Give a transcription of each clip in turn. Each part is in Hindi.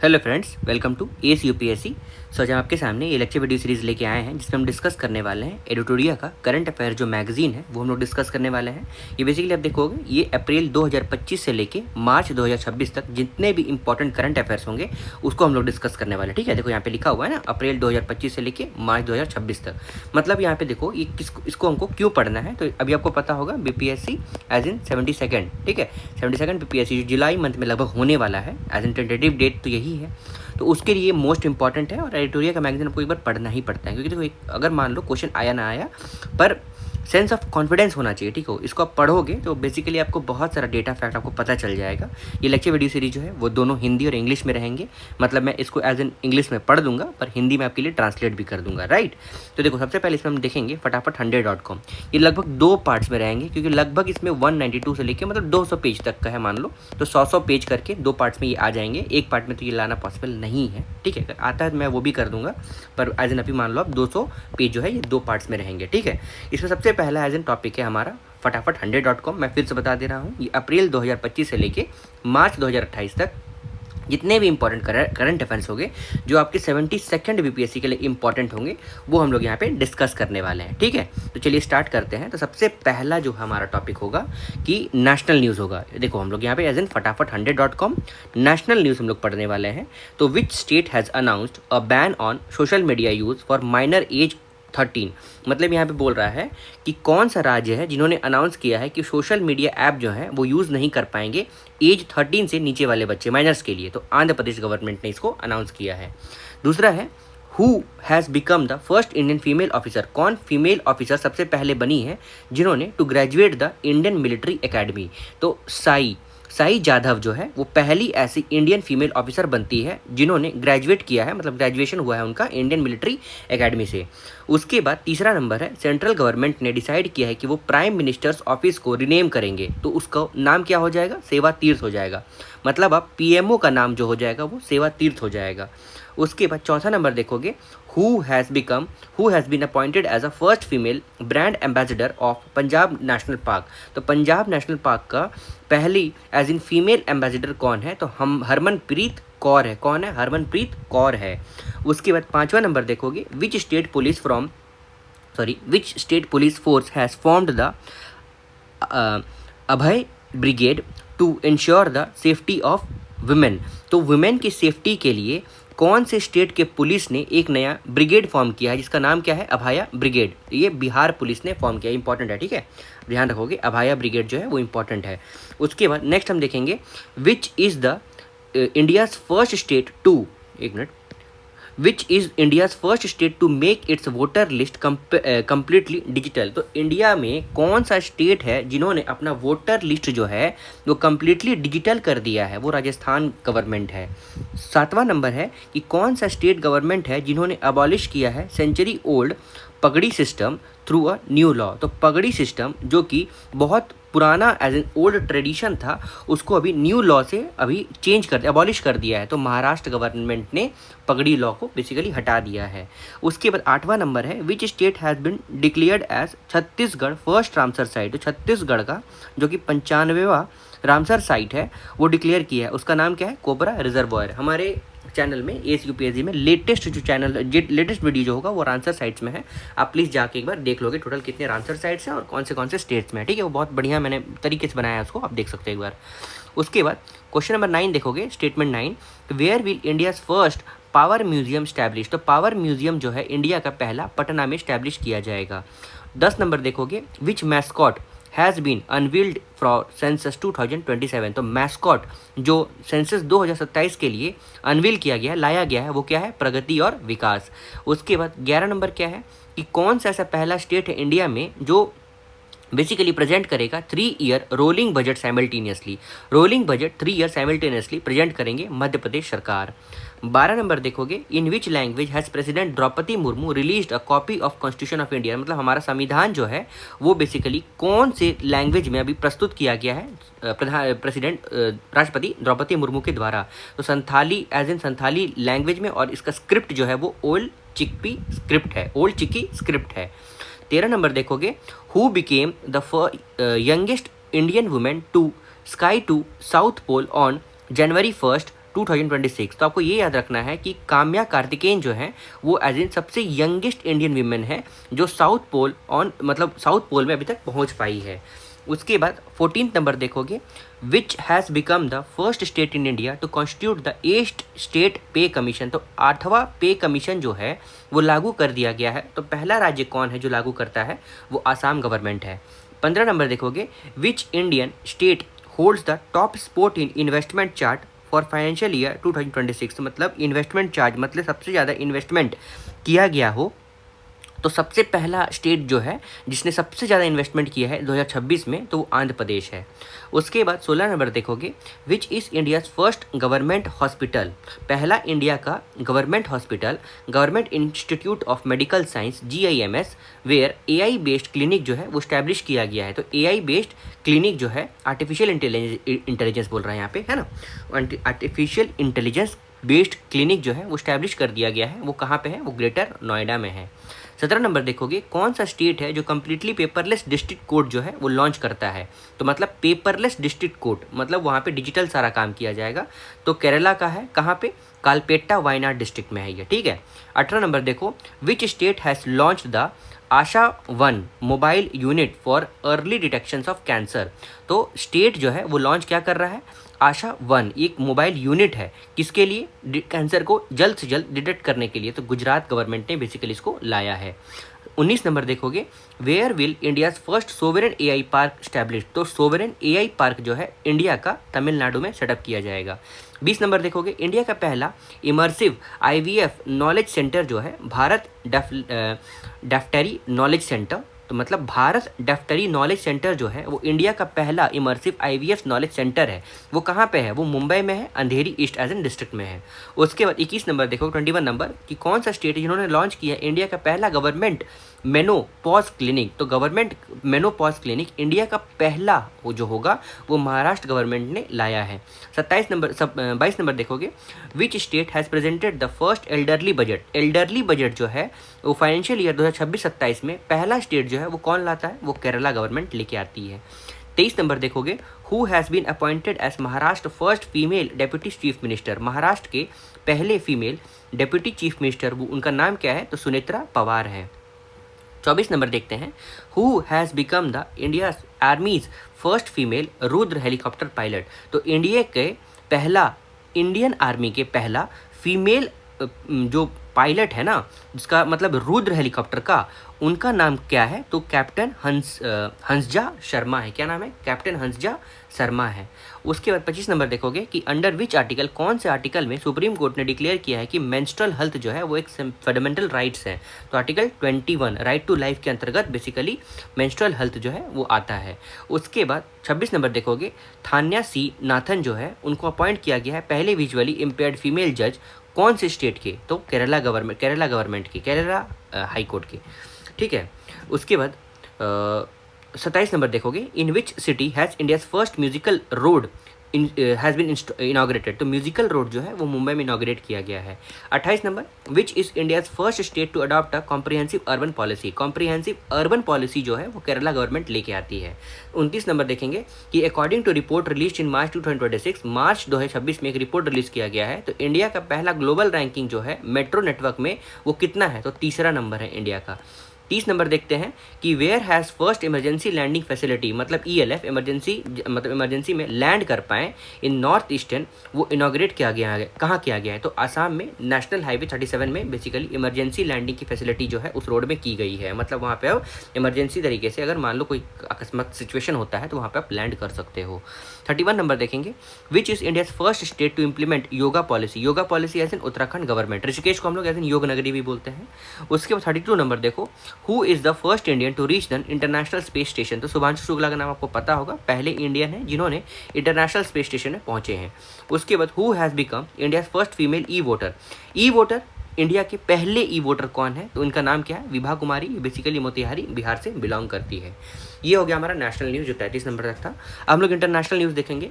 Hello friends, welcome to S UPSC. सो आज हम आपके सामने ये लेक्चर वीडियो सीरीज़ लेके आए हैं जिसमें हम डिस्कस करने वाले हैं एडिटोरिया का करंट अफेयर जो मैगजीन है वो हम लोग डिस्कस करने वाले हैं। ये बेसिकली आप देखोगे ये अप्रैल 2025 से लेके मार्च 2026 तक जितने भी इंपॉर्टेंट करंट अफेयर्स होंगे उसको हम लोग डिस्कस करने वाले हैं। ठीक है, देखो यहाँ पे लिखा हुआ है ना, अप्रैल 2025 से लेके मार्च 2026 तक। मतलब यहाँ पे देखो ये इसको हमको क्यों पढ़ना है, तो अभी आपको पता होगा बीपीएससी एज इन 72nd, ठीक है, 72nd बीपीएससी जो जुलाई मंथ में लगभग होने वाला है, एज इन टेंटेटिव डेट तो यही है। तो उसके लिए मोस्ट इंपॉर्टेंट है और एडिटोरिया का मैगजीन आपको एक बार पढ़ना ही पड़ता है, क्योंकि देखो अगर मान लो क्वेश्चन आया ना आया पर सेंस ऑफ कॉन्फिडेंस होना चाहिए। ठीक हो, इसको आप पढ़ोगे तो बेसिकली आपको बहुत सारा डेटा फैक्ट आपको पता चल जाएगा। ये लेक्चर वीडियो सीरीज जो है वो दोनों हिंदी और इंग्लिश में रहेंगे। मतलब मैं इसको एज इन इंग्लिश में पढ़ दूंगा पर हिंदी में आपके लिए ट्रांसलेट भी कर दूंगा, राइट। तो देखो सबसे पहले इसमें हम देखेंगे फटाफट 100.com। ये लगभग 2 पार्ट्स में रहेंगे, क्योंकि लगभग इसमें 192 से लेकर मतलब 200 पेज तक का है मान लो, तो 100 पेज करके 2 पार्ट्स में ये आ जाएंगे। एक पार्ट में तो ये लाना पॉसिबल नहीं है, ठीक है, अगर आता है तो मैं वो भी कर दूंगा, पर एज इन अभी मान लो आप 200 पेज जो है ये 2 पार्ट्स में रहेंगे। ठीक है, इसमें सबसे पहला एज इन टॉपिक है हमारा फटाफट 100.com। मैं फिर से बता दे रहा हूँ, ये अप्रैल 2025 से लेके मार्च 2028 तक जितने भी इंपॉर्टेंट करंट अफेयर्स होंगे जो आपके 72nd बीपीएससी के लिए इंपॉर्टेंट होंगे वो हम लोग यहाँ पे डिस्कस करने वाले हैं। ठीक है, तो चलिए स्टार्ट करते हैं। तो सबसे पहला जो हमारा टॉपिक होगा कि नेशनल न्यूज़ होगा। देखो हम लोग यहाँ पे एज इन फटाफट 100.com नेशनल न्यूज़ हम लोग पढ़ने वाले हैं। तो which state has announced a ban on social media use for minor age 13। मतलब यहाँ पे बोल रहा है कि कौन सा राज्य है जिन्होंने अनाउंस किया है कि सोशल मीडिया ऐप जो है वो यूज़ नहीं कर पाएंगे एज 13 से नीचे वाले बच्चे, माइनर्स के लिए। तो आंध्र प्रदेश गवर्नमेंट ने इसको अनाउंस किया है। दूसरा है who has become the first Indian female officer. कौन फीमेल ऑफिसर सबसे पहले बनी है जिन्होंने to graduate the Indian Military Academy. तो साई जाधव जो है वो पहली ऐसी इंडियन फीमेल ऑफिसर बनती है जिन्होंने ग्रेजुएट किया है, मतलब ग्रेजुएशन हुआ है उनका इंडियन मिलिट्री एकेडमी से। उसके बाद तीसरा नंबर है सेंट्रल गवर्नमेंट ने डिसाइड किया है कि वो प्राइम मिनिस्टर्स ऑफिस को रिनेम करेंगे, तो उसका नाम क्या हो जाएगा, सेवा तीर्थ हो जाएगा। मतलब अब पीएमओ का नाम जो हो जाएगा वो सेवा तीर्थ हो जाएगा। उसके बाद चौथा नंबर देखोगे who has been appointed as a first female brand ambassador of Punjab national park. तो पंजाब नेशनल पार्क का पहली एज इन फीमेल एम्बेसडर कौन है, तो हम हरमनप्रीत कौर है। कौन है, हरमनप्रीत कौर है। उसके बाद पांचवा नंबर देखोगे which state police force has formed the Abhay brigade to ensure the safety of women. तो वुमेन की सेफ्टी के लिए कौन से स्टेट के पुलिस ने एक नया ब्रिगेड फॉर्म किया है जिसका नाम क्या है, अभाया ब्रिगेड। ये बिहार पुलिस ने फॉर्म किया, इंपॉर्टेंट है, ठीक है, ध्यान रखोगे अभाया ब्रिगेड जो है वो इंपॉर्टेंट है। उसके बाद नेक्स्ट हम देखेंगे which is the India's first state to, एक मिनट, which is India's first state to make its voter list completely digital. तो इंडिया में कौन सा स्टेट है जिन्होंने अपना वोटर लिस्ट जो है वो कम्प्लीटली डिजिटल कर दिया है, वो राजस्थान गवर्नमेंट है। सातवां नंबर है कि कौन सा स्टेट गवर्नमेंट है जिन्होंने अबॉलिश किया है सेंचुरी ओल्ड पगड़ी system through a new law. तो पगड़ी सिस्टम जो कि बहुत पुराना एज एन ओल्ड ट्रेडिशन था उसको अभी न्यू लॉ से अभी चेंज कर अबॉलिश कर दिया है। तो महाराष्ट्र गवर्नमेंट ने पगड़ी लॉ को बेसिकली हटा दिया है। उसके बाद आठवां नंबर है which state has been declared as Chhattisgarh first Ramsar site. तो छत्तीसगढ़ का जो कि 95वां रामसर साइट है वो डिक्लेयर किया है, उसका नाम क्या है, कोबरा रिजर्वॉयर। हमारे चैनल में एस यूपीएससी में लेटेस्ट वीडियो जो होगा वो रामसर साइट्स में है, आप प्लीज़ जाके एक बार देख लोगे टोटल कितने रामसर साइट्स हैं और कौन से स्टेट्स में है। ठीक है, वो बहुत बढ़िया मैंने तरीके से बनाया है उसको, आप देख सकते हैं एक बार। उसके बाद क्वेश्चन नंबर 9 देखोगे, statement 9, where will India's first power museum establish. तो पावर म्यूजियम जो है इंडिया का पहला पटना में स्टैब्लिश किया जाएगा। 10 नंबर देखोगे which mascot has been unveiled for census 2027। तो मैस्कॉट जो सेंसस 2027 के लिए अनवील किया गया है, लाया गया है, वो क्या है, प्रगति और विकास। उसके बाद 11 नंबर क्या है कि कौन सा ऐसा पहला स्टेट है इंडिया में जो बेसिकली प्रेजेंट करेगा 3 year rolling budget simultaneously. Rolling budget 3 year simultaneously present करेंगे मध्य प्रदेश सरकार। 12 नंबर देखोगे in which language has president Droupadi Murmu released a copy of constitution of India. मतलब हमारा संविधान जो है वो बेसिकली कौन से लैंग्वेज में अभी प्रस्तुत किया गया है राष्ट्रपति द्रौपदी मुर्मू के द्वारा। तो Santhali as in Santhali language में, और इसका स्क्रिप्ट जो है वो ओल्ड चिकी स्क्रिप्ट है। 13 नंबर देखोगे who became the youngest Indian women to ski to South Pole on January 1st 2026। तो आपको ये याद रखना है कि काम्या कार्तिकेयन जो है वो एज इन सबसे यंगेस्ट इंडियन वीमेन है जो साउथ पोल में अभी तक पहुंच पाई है। उसके बाद 14 नंबर देखोगे, which has become the first state in India to constitute the 8th state pay commission. तो 8वां पे कमीशन जो है वो लागू कर दिया गया है। तो पहला राज्य कौन है जो लागू करता है, वो आसाम गवर्नमेंट है। 15 नंबर देखोगे, which Indian state holds the top spot in investment chart for financial year 2026। मतलब इन्वेस्टमेंट चार्ज मतलब सबसे ज़्यादा इन्वेस्टमेंट किया गया हो, तो सबसे पहला स्टेट जो है जिसने सबसे ज़्यादा इन्वेस्टमेंट किया है 2026 में, तो वो आंध्र प्रदेश है। उसके बाद 16 नंबर देखोगे, which is India's first government hospital. पहला इंडिया का government hospital government institute of medical science GIMS where AI based clinic जो है वो स्टैब्लिश किया गया है। तो AI बेस्ड क्लिनिक जो है आर्टिफिशियल इंटेलिजेंस बोल रहा है यहाँ पे, है ना, आर्टिफिशियल इंटेलिजेंस बेस्ड क्लिनिक जो है वो स्टैब्लिश कर दिया गया है। वो कहाँ पे है, वो ग्रेटर नोएडा में है। 17 नंबर देखोगे, कौन सा स्टेट है जो कम्प्लीटली पेपरलेस डिस्ट्रिक्ट कोर्ट जो है वो लॉन्च करता है। तो मतलब पेपरलेस डिस्ट्रिक्ट कोर्ट मतलब वहाँ पे डिजिटल सारा काम किया जाएगा। तो केरला का है, कहाँ पे, कालपेट्टा वायनाड डिस्ट्रिक्ट में है ये, ठीक है। 18 नंबर देखो, which state has launch the Asha 1 mobile unit for early detections of cancer. तो स्टेट जो है वो लॉन्च क्या कर रहा है, आशा 1 एक मोबाइल यूनिट है, किसके लिए, कैंसर को जल्द से जल्द डिटेक्ट करने के लिए। तो गुजरात गवर्नमेंट ने बेसिकली इसको लाया है। 19 नंबर देखोगे, where will India's first sovereign AI park establish. तो सोवरेन AI पार्क जो है इंडिया का तमिलनाडु में सेटअप किया जाएगा। 20 नंबर देखोगे, इंडिया का पहला इमर्सिव IVF नॉलेज सेंटर जो है भारत डेफ्टेरी नॉलेज सेंटर। तो मतलब भारत डेफ्टेरी नॉलेज सेंटर जो है वो इंडिया का पहला इमर्सिव IVF नॉलेज सेंटर है। वो कहाँ पे है, वो मुंबई में है, अंधेरी ईस्ट एज एन डिस्ट्रिक्ट में है। उसके बाद 21 नंबर देखो, 21 नंबर कि कौन सा स्टेट है जिन्होंने लॉन्च किया इंडिया का पहला गवर्नमेंट मेनोपॉज क्लिनिक। तो गवर्नमेंट मेनोपॉज क्लिनिक इंडिया का पहला वो जो होगा वो महाराष्ट्र गवर्नमेंट ने लाया है। 22 नंबर देखोगे, which state has presented the first elderly budget. Elderly budget जो है वो फाइनेंशियल ईयर 2026-27 में पहला स्टेट जो है वो कौन लाता है, वो केरला गवर्नमेंट लेके आती है। 23 नंबर देखोगे, who has been appointed as Maharashtra first female deputy chief minister. Maharashtra के पहले फीमेल डेप्यूटी चीफ मिनिस्टर वो उनका नाम क्या है, तो सुनेत्रा पवार है। 24 नंबर देखते हैं, who has become the India आर्मीज first female Rudra helicopter pilot. तो इंडियन आर्मी के पहला फीमेल जो पायलट है ना, जिसका मतलब रुद्र हेलीकॉप्टर का, उनका नाम क्या है, तो कैप्टन हंसजा शर्मा है। क्या नाम है, कैप्टन हंसजा शर्मा है। उसके बाद 25 नंबर देखोगे कि अंडर विच आर्टिकल, कौन से आर्टिकल में सुप्रीम कोर्ट ने डिक्लेयर किया है कि मेंस्ट्रुअल हेल्थ जो है वो एक फंडामेंटल राइट्स है। तो आर्टिकल 21 राइट टू लाइफ के अंतर्गत बेसिकली मेंस्ट्रुअल हेल्थ जो है वो आता है। उसके बाद 26 नंबर देखोगे, थान्या सी नाथन जो है उनको अपॉइंट किया गया है पहले विजुअली इम्पेयर्ड फीमेल जज, कौन से स्टेट के, तो केरला गवर्नमेंट की, केरला हाई कोर्ट के, ठीक है। उसके बाद 27 नंबर देखोगे, in which city has India's first musical road has been inaugurated. तो म्यूजिकल रोड जो है वो मुंबई में इनाग्रेट किया गया है। 28 number, which is India's first state to adopt a comprehensive urban policy. Comprehensive urban policy जो है वो केरला गवर्नमेंट लेके आती है। 29 नंबर देखेंगे कि according to report release in March 2026, March 2026 में एक रिपोर्ट रिलीज किया गया है। तो इंडिया का पहला ग्लोबल रैंकिंग जो है मेट्रो नेटवर्क में वो कितना है, तो तीसरा नंबर है इंडिया का। 30 नंबर देखते हैं कि where has first emergency landing facility, मतलब ELF इमरजेंसी में लैंड कर पाएँ इन नॉर्थ ईस्टर्न, वो इनाग्रेट किया गया है। कहाँ किया गया है, तो आसाम में नेशनल हाईवे 37 में बेसिकली इमरजेंसी लैंडिंग की फैसिलिटी जो है उस रोड में की गई है। मतलब वहाँ पे अब इमरजेंसी तरीके से अगर मान लो कोई अकस्मात सिचुएशन होता है तो वहाँ पे आप लैंड कर सकते हो। 31 नंबर देखेंगे, which is India's first state to implement yoga policy as in Uttarakhand government. Rishikesh को हम लोग एज इन योग नगरी भी बोलते हैं। उसके बाद 32 नंबर देखो, who is the first Indian to reach the International Space station. तो शुभांशु शुक्ला का नाम आपको पता होगा, पहले इंडियन है जिन्होंने इंटरनेशनल स्पेस स्टेशन में पहुंचे हैं। उसके बाद who has become India's first female E voter. India के पहले ई वोटर कौन है, तो उनका नाम क्या है, विभा कुमारी। ये बेसिकली मोतिहारी बिहार से बिलोंग करती है। ये हो गया हमारा नेशनल न्यूज़ जो 33 नंबर तक था। अब हम लोग इंटरनेशनल न्यूज़ देखेंगे।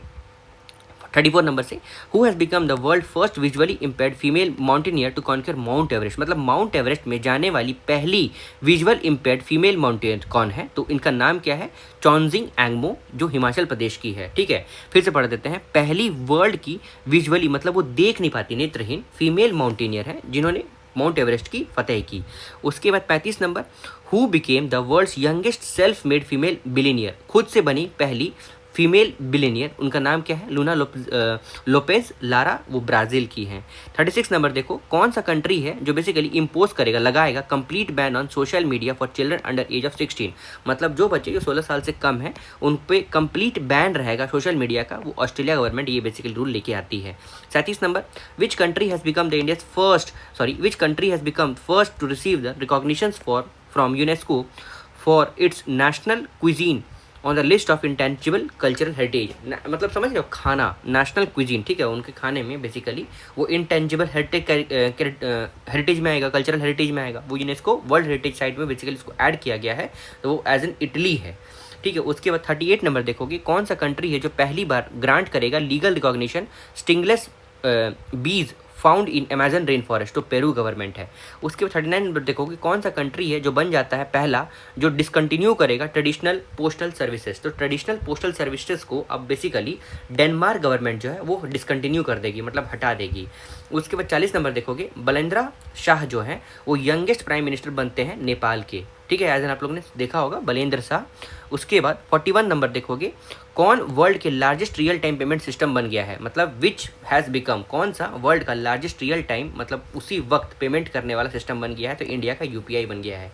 34 नंबर से who has become the world first visually impaired female mountaineer to conquer Mount Everest, मतलब माउंट एवरेस्ट में जाने वाली पहली विजुअल इम्पेयर्ड फीमेल माउंटेनियर कौन है? तो इनका नाम क्या है? चॉन्जिंग एंगमो, जो हिमाचल प्रदेश की है। ठीक है, फिर से पढ़ देते हैं। पहली वर्ल्ड की विजुअली, मतलब वो देख नहीं पाती, नेत्रहीन फीमेल माउंटेनियर है जिन्होंने माउंट एवरेस्ट की फतेह की। उसके बाद 35 number, who became the world's youngest self made female billionaire, खुद से बनी पहली फीमेल बिलियनियर, उनका नाम क्या है? लूना लोपेज लारा, वो ब्राज़ील की हैं। 36 नंबर देखो, कौन सा कंट्री है जो बेसिकली इम्पोज करेगा, लगाएगा complete ban on social media for children under as of 16, मतलब जो बच्चे जो 16 साल से कम हैं उन पे कंप्लीट बैन रहेगा सोशल मीडिया का, वो ऑस्ट्रेलिया गवर्नमेंट ये बेसिकली रूल लेके आती है। 37 number, which country has become the India's which country has become first to receive the recognition from UNESCO for its national cuisine on the list of intangible cultural heritage, मतलब समझ रहे हो, खाना नेशनल क्विजीन, ठीक है, उनके खाने में बेसिकली वो इंटेंजिबल हेरिटेज में आएगा, कल्चरल हेरिटेज में आएगा, वो यूनेस्को वर्ल्ड हेरिटेज साइट में बेसिकली इसको ऐड किया गया है, तो वो एज एन इटली है। ठीक है, उसके बाद 38 नंबर देखोगे, कौन सा कंट्री है जो पहली बार ग्रांट करेगा लीगल रिकॉग्निशन स्टिंगलेस बीज found in Amazon rain forest, तो पेरू गवर्नमेंट है। उसके बाद 39 नंबर देखोगे, कौन सा कंट्री है जो बन जाता है पहला जो डिसकंटिन्यू करेगा ट्रेडिशनल पोस्टल सर्विसेज, तो ट्रेडिशनल पोस्टल सर्विसेज को अब बेसिकली डेनमार्क गवर्नमेंट जो है वो डिसकंटिन्यू कर देगी, मतलब हटा देगी। उसके बाद 40 नंबर देखोगे, बलेंद्रा शाह जो है वो यंगेस्ट प्राइम मिनिस्टर बनते हैं नेपाल के। ठीक है, एज एन आप लोगों ने देखा होगा बलेंद्र शाह। उसके बाद 41 नंबर देखोगे, कौन वर्ल्ड के largest real time payment system बन गया है, मतलब विच हैज़ बिकम, कौन सा वर्ल्ड का लार्जेस्ट रियल टाइम मतलब उसी वक्त पेमेंट करने वाला सिस्टम बन गया है, तो इंडिया का यूपीआई बन गया है।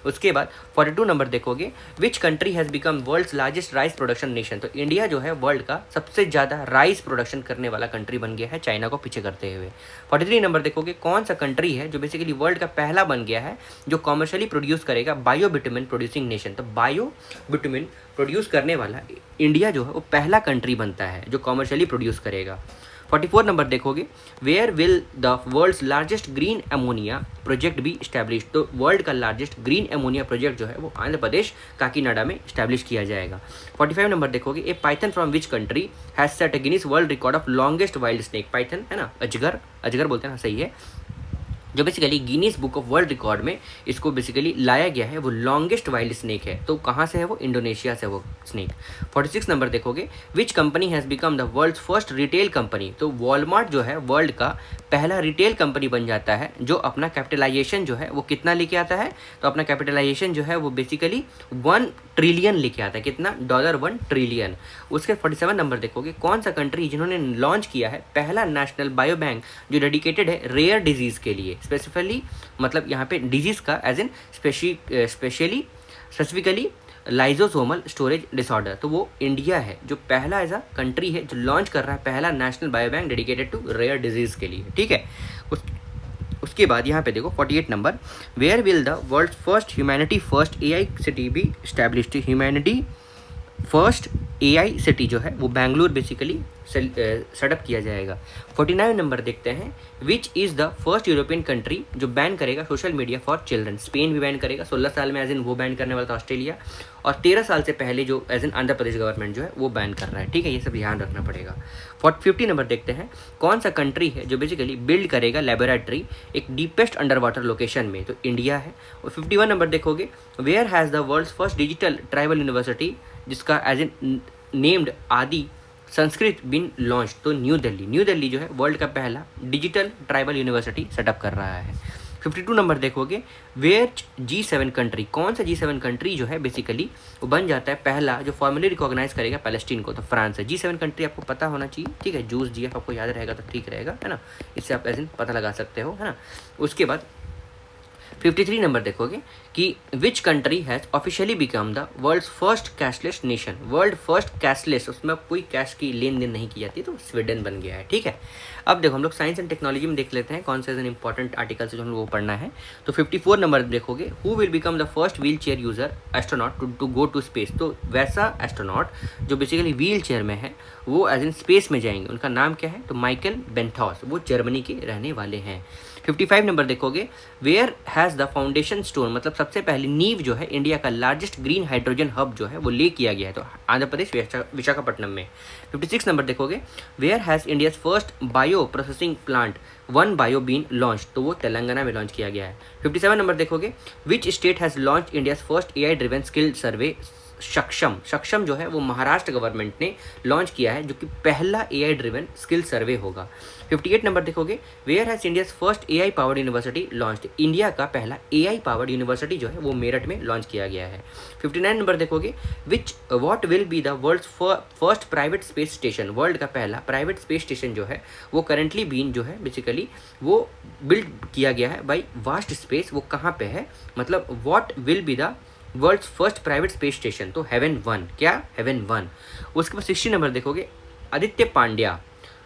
उसके बाद 42 नंबर देखोगे, which country has become world's largest rice production nation, तो इंडिया जो है वर्ल्ड का सबसे ज़्यादा राइस प्रोडक्शन करने वाला कंट्री बन गया है, चाइना को पीछे करते हुए। 43 नंबर देखोगे, कौन सा कंट्री है जो बेसिकली वर्ल्ड का पहला बन गया है जो कॉमर्शियली प्रोड्यूस करेगा बायो बिटुमिन प्रोड्यूसिंग नेशन, तो बायो बिटुमिन प्रोड्यूस करने वाला इंडिया जो है वो पहला कंट्री बनता है जो कॉमर्शियली प्रोड्यूस करेगा। 44 नंबर देखोगे, where will the world's largest green ammonia project be establish, तो वर्ल्ड का लार्जेस्ट ग्रीन अमोनिया प्रोजेक्ट जो है वो आंध्र प्रदेश काकीनाडा में स्टैब्लिश किया जाएगा। 45 नंबर देखोगे, a python from which country has set a Guinness world record of longest wild snake, python है ना, अजगर बोलते हैं ना, सही है, जो basically Guinness book of world record में इसको बेसिकली लाया गया है, वो लॉन्गेस्ट वाइल्ड स्नेक है, तो कहाँ से है वो? इंडोनेशिया से वो स्नेक। 46 नंबर देखोगे, which company has become the world's first retail company, तो वॉलमार्ट जो है वर्ल्ड का पहला रिटेल कंपनी बन जाता है जो अपना कैपिटलाइजेशन जो है वो कितना लेके आता है, तो अपना कैपिटलाइजेशन जो है वो बेसिकली 1 ट्रिलियन लेके आता है, कितना? $1 ट्रिलियन। उसके 47 नंबर देखोगे, कौन सा कंट्री जिन्होंने लॉन्च किया है पहला नेशनल बायो बैंक जो डेडिकेटेड है रेयर डिजीज़ के लिए, स्पेसिफिकली मतलब यहाँ पे डिजीज़ का as an specifically lysosomal storage disorder, तो वो इंडिया है जो पहला ऐसा कंट्री है जो लॉन्च कर रहा है पहला national bio bank dedicated to rare disease के लिए। ठीक है, उसके बाद यहाँ पे देखो 48 number, where will the world first humanity first AI city be established, humanity first AI city जो है वो बेंगलुरु बेसिकली सेटअप किया जाएगा। 49 नंबर देखते हैं, विच is the first European country जो बैन करेगा social media for children, Spain भी बैन करेगा 16 साल में, एज इन वो बैन करने वाला था ऑस्ट्रेलिया, और 13 साल से पहले जो as in Andhra Pradesh government जो है वो बैन कर रहा है। ठीक है, ये सब ध्यान रखना पड़ेगा। 50 नंबर देखते हैं, कौन सा कंट्री है जो बेसिकली बिल्ड करेगा लेबोरेटरी एक डीपेस्ट अंडर वाटर लोकेशन में, तो इंडिया है। और 51 नंबर देखोगे, where has the world's first digital tribal university जिसका as in named Adi Sanskrit been launch, तो न्यू दिल्ली जो है वर्ल्ड का पहला डिजिटल ट्राइबल यूनिवर्सिटी सेटअप कर रहा है। 52 नंबर देखोगे, वेयर G7 कंट्री, कौन सा G7 कंट्री जो है बेसिकली वो बन जाता है पहला जो फॉर्मली रिकॉग्नाइज करेगा पैलेस्टीन को, तो फ्रांस है। G7 कंट्री आपको पता होना चाहिए, ठीक है, जूस GF आपको याद रहेगा तो ठीक रहेगा, है ना, इससे आप ऐसे पता लगा सकते हो, है ना। उसके बाद 53 नंबर देखोगे कि which country has officially become the world's first cashless nation, world first cashless, उसमें कोई कैश की लेन देन नहीं की जाती, तो स्वीडन बन गया है। ठीक है, अब देखो हम लोग साइंस एंड टेक्नोलॉजी में देख लेते हैं कौन सा इंपॉर्टेंट आर्टिकल से जो हम लोग को पढ़ना है। तो 54 नंबर देखोगे, who will become the first wheelchair user astronaut to go to space, तो वैसा एस्ट्रोनॉट जो बेसिकली व्हील चेयर में है वो एज इन स्पेस में जाएंगे, उनका नाम क्या है, तो माइकल बेंथॉस, वो जर्मनी के रहने वाले हैं। 55 नंबर देखोगे, where has the foundation stone, मतलब सबसे पहले नींव जो है इंडिया का लार्जेस्ट ग्रीन हाइड्रोजन हब जो है वो ले किया गया है, तो आंध्र प्रदेश विशाखापट्टनम में। 56 नंबर देखोगे, where has India's first bio processing plant one bio been launch, तो वो तेलंगाना में लॉन्च किया गया है। 57 नंबर देखोगे, which state has launch India's first AI driven skill survey Saksham जो है वो महाराष्ट्र गवर्नमेंट ने लॉन्च किया है, जो कि पहला AI ड्रिवन स्किल सर्वे होगा। 58 नंबर देखोगे, where has India's first AI powered university launch, India का पहला AI पावर्ड यूनिवर्सिटी जो है वो मेरठ में लॉन्च किया गया है। 59 नंबर देखोगे, what will be the world's first private space station, world का पहला प्राइवेट स्पेस स्टेशन जो है वो करंटली बीन जो है बेसिकली वो बिल्ड किया गया है बाई वास्ट स्पेस, वो कहाँ पे है, मतलब what will be the world's first private space station, तो हेवन 1, क्या हेवन 1। उसके बाद 60 नंबर देखोगे, आदित्य पांड्या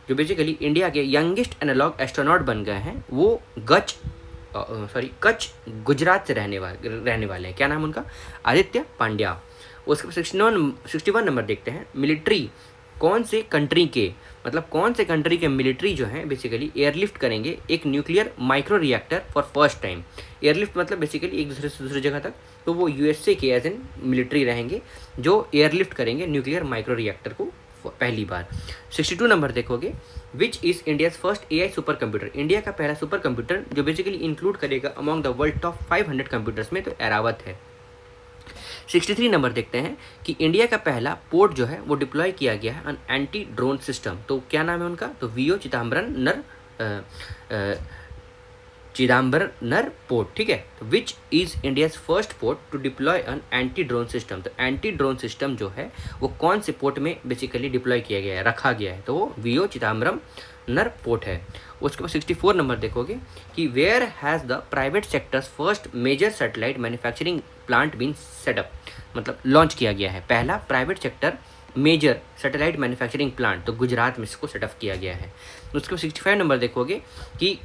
जो बेसिकली इंडिया के यंगेस्ट एनालॉग एस्ट्रोनॉट बन गए हैं, वो कच्छ गुजरात से रहने वाले हैं, क्या नाम उनका, आदित्य पांड्या। उसके बाद 61 नंबर देखते हैं, मिलिट्री कौन से कंट्री के, मतलब कौन से कंट्री के मिलिट्री जो है बेसिकली एयरलिफ्ट करेंगे एक nuclear micro reactor for first time, airlift मतलब बेसिकली एक दूसरे से दूसरी जगह तक, तो वो USA के एज एन मिलिट्री रहेंगे जो एयरलिफ्ट करेंगे न्यूक्लियर माइक्रो रिएक्टर को पहली बार। 62 नंबर देखोगे, which is India's first AI super computer, India का पहला सुपर कंप्यूटर जो बेसिकली इंक्लूड करेगा among the world top 500 computers में, तो एरावत है। 63 नंबर देखते हैं कि इंडिया का पहला पोर्ट जो है वो डिप्लॉय किया गया है एंटी ड्रोन सिस्टम, तो क्या नाम है उनका, तो VO चिदम्बरम पोर्ट, ठीक है। तो which is India's first port to deploy an anti drone system, तो एंटी ड्रोन सिस्टम जो है वो कौन से पोर्ट में बेसिकली डिप्लॉय किया गया है, रखा गया है, तो वो VO चिदम्बरम पोर्ट है। उसके बाद 64 नंबर देखोगे कि where has the private sector's first major satellite manufacturing plant been set up, मतलब लॉन्च किया गया है पहला private sector major satellite manufacturing plant, तो गुजरात में इसको सेटअप किया गया है। उसके बाद 65 नंबर देखोगे कि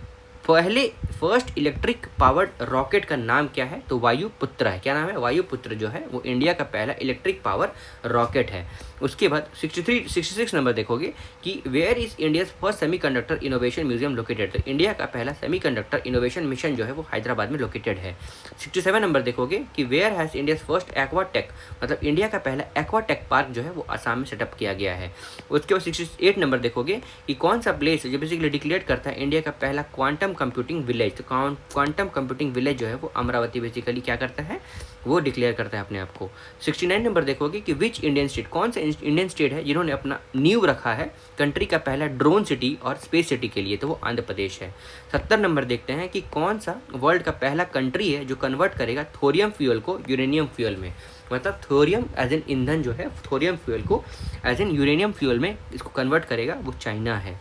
फर्स्ट इलेक्ट्रिक पावर्ड रॉकेट का नाम क्या है, तो वायुपुत्र है, क्या नाम है, वायुपुत्र जो है वो इंडिया का पहला इलेक्ट्रिक पावर रॉकेट है। उसके बाद 66 नंबर देखोगे कि where is India's first semiconductor innovation museum located, तो इंडिया का पहला सेमीकंडक्टर इनोवेशन मिशन जो है वो हैदराबाद में लोकेटेड है। 67 नंबर देखोगे कि where has India's first aquatech, मतलब इंडिया का पहला एक्वाटेक पार्क जो है वो असम में सेटअप किया गया है। उसके बाद 68 नंबर देखोगे कि कौन सा प्लेस जो बेसिकली डिक्लेयर करता है इंडिया का पहला क्वांटम कंप्यूटिंग विलेज, तो क्वांटम कंप्यूटिंग विलेज जो है वो अमरावती बेसिकली क्या करता है, वो डिक्लेयर करता है अपने आप को। 69 नंबर देखोगे कि विच इंडियन स्टेट, कौन से इंडियन स्टेट है जिन्होंने अपना नींव रखा है कंट्री का पहला ड्रोन सिटी और स्पेस सिटी के लिए, तो वो आंध्र प्रदेश है। 70 नंबर देखते हैं कि कौन सा वर्ल्ड का पहला कंट्री है जो कन्वर्ट करेगा थोरियम फ्यूल को यूरेनियम फ्यूल में, मतलब थोरियम एज एन ईंधन जो है थोरियम फ्यूल को एज एन यूरेनियम फ्यूल में इसको कन्वर्ट करेगा, वो चाइना है।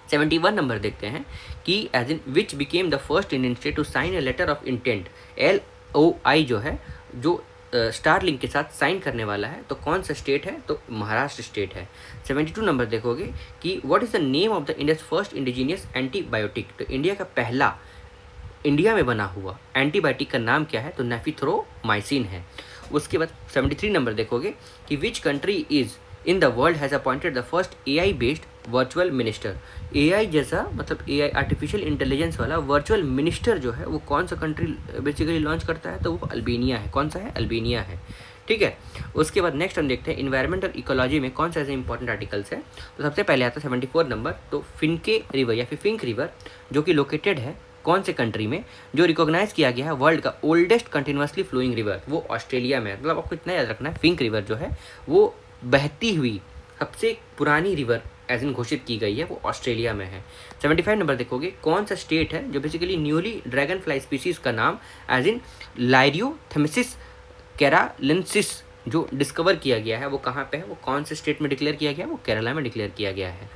71 नंबर देखते हैं कि as in which became the first Indian state to sign a letter of intent, LOI जो है जो स्टारलिंक के साथ साइन करने वाला है, तो कौन सा स्टेट है, तो महाराष्ट्र स्टेट है। 72 नंबर देखोगे कि what is the name of the India's first indigenous antibiotic, तो इंडिया का पहला इंडिया में बना हुआ एंटीबायोटिक का नाम क्या है, तो नेफिथ्रोमाइसिन है। उसके बाद 73 नंबर देखोगे कि which country is in the world has appointed the first AI based virtual minister, AI जैसा मतलब AI आर्टिफिशियल इंटेलिजेंस वाला वर्चुअल मिनिस्टर जो है वो कौन सा कंट्री बेसिकली लॉन्च करता है, तो वो अल्बेनिया है, कौन सा है, अल्बेनिया है, ठीक है। उसके बाद नेक्स्ट हम देखते हैं इन्वायरमेंटल इकोलॉजी में कौन सा ऐसे इंपॉर्टेंट आर्टिकल्स है, तो सबसे पहले आता है 74 नंबर, तो फिनके रिवर या फिर फिंक रिवर जो कि लोकेटेड है कौन से कंट्री में, जो रिकॉग्नाइज किया गया है वर्ल्ड का ओल्डेस्ट कंटिन्यूसली फ्लोइंग रिवर, वो ऑस्ट्रेलिया में है, मतलब आपको इतना याद रखना है फिंक रिवर जो है वो बहती हुई सबसे पुरानी रिवर एज इन घोषित की गई है, वो ऑस्ट्रेलिया में है। 75 नंबर देखोगे कौन सा स्टेट है जो basically newly dragon fly species का नाम एज इन लाइरियोथेमेसिस केरालिनसिस जो डिस्कवर किया गया है वो कहाँ पे है, वो कौन से स्टेट में डिक्लेयर किया गया है, वो केरला में डिक्लेयर किया गया है।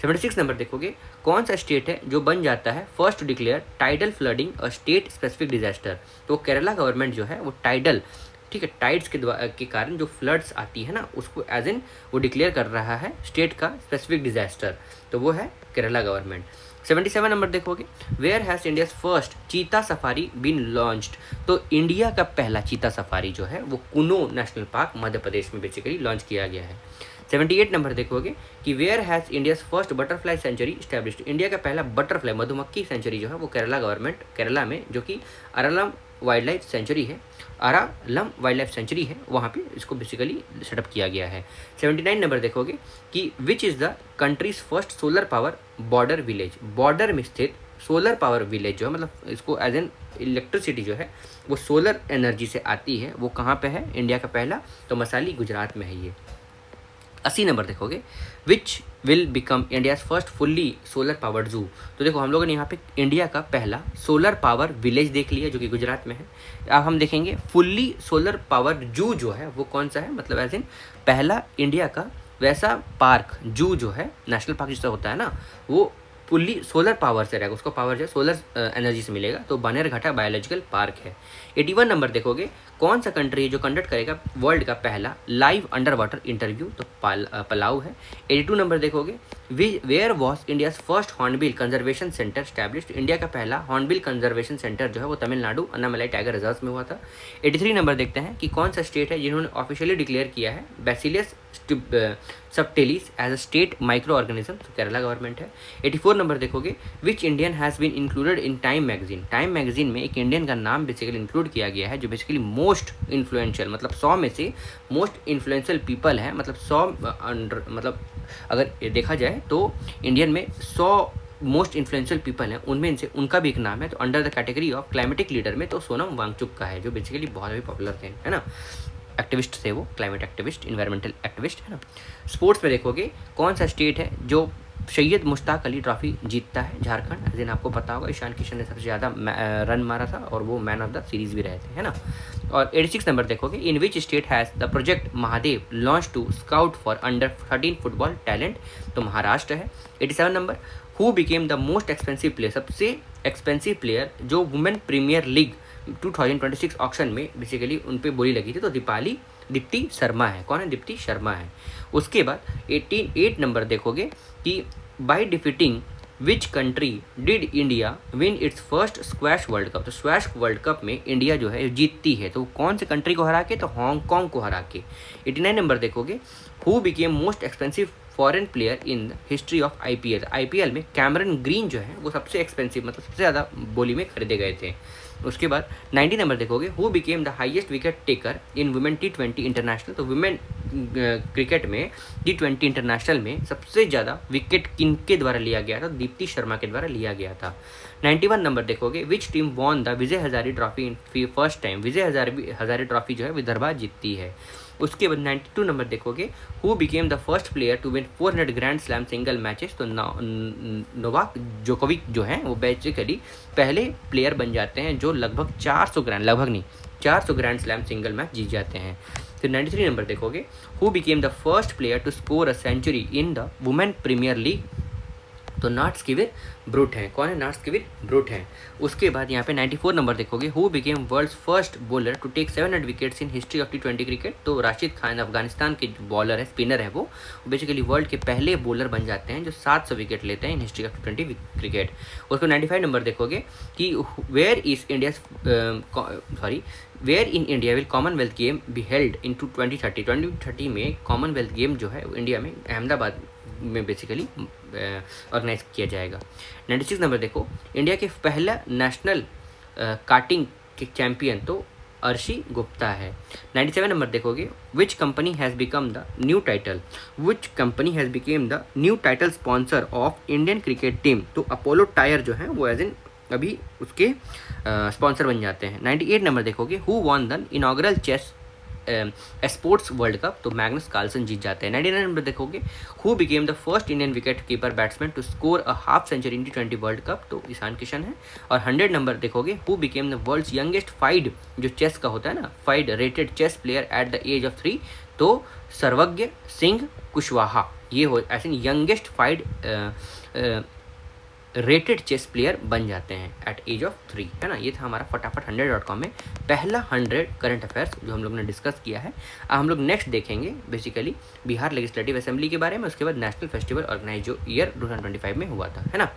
76 नंबर देखोगे कौन सा स्टेट है जो बन जाता है first to declare tidal flooding और स्टेट स्पेसिफिक डिजास्टर, तो केरला गवर्नमेंट जो है वो टाइडल, ठीक है, टाइड्स के कारण जो फ्लड्स आती है ना उसको एज इन वो डिक्लेयर कर रहा है स्टेट का स्पेसिफिक डिजास्टर, तो वो है केरला गवर्नमेंट। 77 नंबर देखोगे वेयर हैज़ इंडियाज फर्स्ट चीता सफारी बीन लॉन्च्ड, तो इंडिया का पहला चीता सफारी जो है वो कुनो नेशनल पार्क मध्य प्रदेश में बेसिकली लॉन्च किया गया है। 78 नंबर देखोगे कि where has India's first butterfly sanctuary established, India का पहला बटरफ्लाई मधुमक्खी सेंचुरी जो है वो केरला में जो कि अरालम वाइल्ड लाइफ सेंचुरी है, अरालम वाइल्ड लाइफ सेंचुरी है, वहाँ पे इसको बेसिकली सेटअप किया गया है। 79 नंबर देखोगे कि विच is the countries first solar power border village, border में स्थित सोलर पावर विलेज जो है, मतलब इसको एज एन इलेक्ट्रिसिटी जो है वो सोलर एनर्जी से आती है, वो कहाँ पे है, इंडिया का पहला, तो मसाली गुजरात में है ये। 80 नंबर देखोगे which will become India's first fully solar powered जू, तो देखो हम लोगों ने यहाँ पे इंडिया का पहला सोलर पावर विलेज देख लिया जो कि गुजरात में है। अब हम देखेंगे फुल्ली सोलर पावर जू जो है वो कौन सा है, मतलब एज इन पहला इंडिया का वैसा पार्क जू जो है, नेशनल पार्क जैसा होता है ना, वो फुल्ली सोलर पावर से रहेगा, उसको पावर जो है सोलर एनर्जी से मिलेगा, तो बनेरघाटा बायोलॉजिकल पार्क है। 81 नंबर देखोगे कौन सा कंट्री है जो कंडक्ट करेगा वर्ल्ड का पहला लाइव अंडर वाटर इंटरव्यू, तो पलाऊ है। 82 नंबर देखोगे where was India's first hornbill conservation centre established, India का पहला हॉर्नबिल कंजर्वेशन सेंटर जो है वो तमिलनाडु अन्नामलाई टाइगर रिजर्व में हुआ था। 83 नंबर देखते हैं कि कौन सा स्टेट है जिन्होंने ऑफिशियली डिक्लेयर किया है Bacillus subtilis as a state micro organism, तो केरला गवर्नमेंट है। 84 नंबर देखोगे which Indian has been included in Time magazine, Time magazine में एक इंडियन का नाम बेसिकली इंक्लूड किया गया है जो बेसिकली मोस्ट इन्फ्लुएंशियल, मतलब 100 में से मोस्ट इन्फ्लुएंशियल पीपल है, मतलब 100 मतलब अगर देखा जाए तो इंडियन में 100 मोस्ट इन्फ्लुएंशियल पीपल हैं, उनमें से उनका भी एक नाम है, तो under the category of climatic leader में तो सोनम वांगचुक का है जो बेसिकली बहुत ही पॉपुलर थे, है ना, एक्टिविस्ट थे वो, क्लाइमेट एक्टिविस्ट, इन्वायरमेंटल एक्टिविस्ट, है ना। स्पोर्ट्स में देखोगे कौन सा स्टेट है जो सैयद मुश्ताक अली ट्रॉफी जीतता है, झारखंड, जिन आपको पता होगा ईशान किशन ने सबसे ज़्यादा रन मारा था और वो मैन ऑफ द सीरीज़ भी रहे थे, है ना। और 86 नंबर देखोगे in which state has the project Mahadev launch to scout for under 13 football talent, तो महाराष्ट्र है। 87 number who became the most expensive player, सबसे एक्सपेंसिव प्लेयर जो वुमेन प्रीमियर लीग 2026 ऑक्शन में बेसिकली उन पर बोली लगी थी, तो दीप्ति शर्मा है, कौन है, दीप्ति शर्मा है। उसके बाद 8 नंबर देखोगे कि by defeating which country did India win it's first squash world cup, तो स्क्वैश वर्ल्ड कप में इंडिया जो है जीतती है, तो कौन से कंट्री को हरा के, तो हांगकॉन्ग को हरा के। 89 नंबर देखोगे who became most expensive foreign player in the history of IPL में कैमरन ग्रीन जो है वो सबसे एक्सपेंसिव, मतलब सबसे ज़्यादा बोली में खरीदे गए थे। उसके बाद 90 नंबर देखोगे who became the highest wicket taker in women T20 international, तो वुमेन क्रिकेट में T20 इंटरनेशनल में सबसे ज़्यादा विकेट किनके द्वारा लिया गया था, दीप्ति शर्मा के द्वारा लिया गया था। 91 नंबर देखोगे which team won the Vijay Hazare trophy in first time, Vijay Hazare trophy जो है विदर्भा जीतती है। उसके बाद 92 नंबर देखोगे who became the first player to win 400 grand slam single matches, तो नोवाक जोकोविक जो हैं वो बेसिकली पहले प्लेयर बन जाते हैं जो लगभग 400 ग्रैंड स्लैम सिंगल मैच जीत जाते हैं। फिर 93 नंबर देखोगे who became the first player to score a century in the women premier league, तो नाट्सकिविर ब्रूट हैं, कौन है, नाट्सकिविर ब्रूट हैं। उसके बाद यहाँ पे 94 नंबर देखोगे who became world's first bowler to take 700 wickets in history of T20 cricket, तो राशिद खान अफगानिस्तान के बॉलर है, स्पिनर है, वो बेसिकली वर्ल्ड के पहले बॉलर बन जाते हैं जो 700 विकेट लेते हैं इन हिस्ट्री ऑफ T20 क्रिकेट। उसको 95 नंबर देखोगे कि where in India will Commonwealth game be held in 2030 में कॉमनवेल्थ गेम जो है इंडिया में अहमदाबाद में बेसिकली ऑर्गेनाइज किया जाएगा। 96 नंबर देखो इंडिया के पहला नेशनल कार्टिंग के चैम्पियन तो अर्शी गुप्ता है। 97 नंबर देखोगे which company has become the new title sponsor of Indian cricket team, तो अपोलो टायर जो है वो एज इन अभी उसके स्पॉन्सर बन जाते हैं। 98 नंबर देखोगे who won the inaugural chess sports world cup, तो मैग्नस कार्लसन जीत जाते हैं। 99 नंबर देखोगे who became the first Indian wicket keeper batsman to score a half century in T20 world cup, तो ईशान किशन है। और 100 नंबर देखोगे who became the world's youngest FIDE, जो चेस का होता है ना, FIDE rated chess player at the age of 3, तो सर्वज्ञ सिंह कुशवाहा, ये हो ऐसे youngest FIDE rated chess player बन जाते हैं एट एज ऑफ 3, है ना। ये था हमारा फटाफट 100.com में पहला 100 करंट अफेयर्स जो हम लोग ने डिस्कस किया है। हम लोग नेक्स्ट देखेंगे बेसिकली बिहार लेजिस्लेटिव असेंबली के बारे में, उसके बाद नेशनल फेस्टिवल ऑर्गेनाइज जो ईयर 2025 में हुआ था, है ना।